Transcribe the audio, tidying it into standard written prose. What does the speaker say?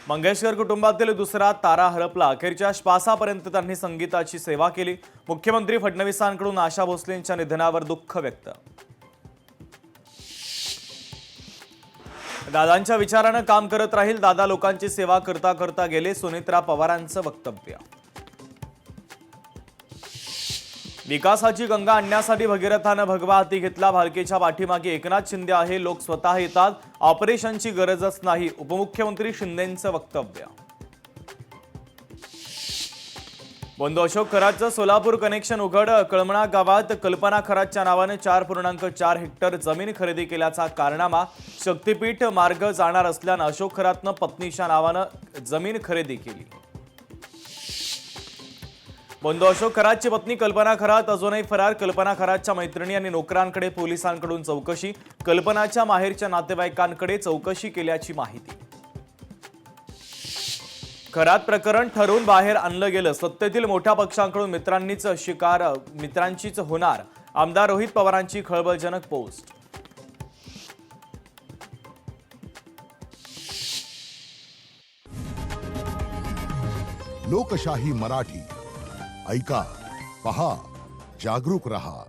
मंगेशकर कुटुंबातील दुसरा तारा हरपला। अखेरच्या श्वासापर्यंत त्यांनी संगीताची सेवा केली। मुख्यमंत्री फडणवीसांकडून आशा भोसलेंच्या निधनावर दुःख व्यक्त। दादांच्या विचारानं काम करत राहील, दादा लोकांची सेवा करता करता गेले, सुनेत्रा पवारांचं वक्तव्य। विकासाची गंगा आणण्यासाठी भगीरथानं भगवा हाती घेतला। भालकेच्या पाठीमागे एकनाथ शिंदे आहे, लोक स्वतः येतात, ऑपरेशनची गरजच नाही, उपमुख्यमंत्री शिंदेंचं वक्तव्य। बंधू अशोक खरातचं सोलापूर कनेक्शन उघड। कळमणा गावात कल्पना खरातच्या नावाने 4.4 हेक्टर जमीन खरेदी केल्याचा कारनामा। शक्तीपीठ मार्ग जाणार असल्यानं अशोक खरातनं पत्नीच्या नावानं जमीन खरेदी केली। बंधू अशोक खरातची पत्नी कल्पना खरात अजूनही फरार। कल्पना खरातच्या मैत्रिणी आणि नोकरांकडे पोलिसांकडून चौकशी। कल्पनाच्या माहेरच्या नातेवाईकांकडे चौकशी केल्याची माहिती। खरात प्रकरण ठरवून बाहेर आणलं गेलं। सत्तेतील मोठ्या पक्षांकडून मित्रांचीच होणार। आमदार रोहित पवारांची खळबळजनक पोस्ट। लोकशाही मराठी ऐका, पहा, जागरूक रहा।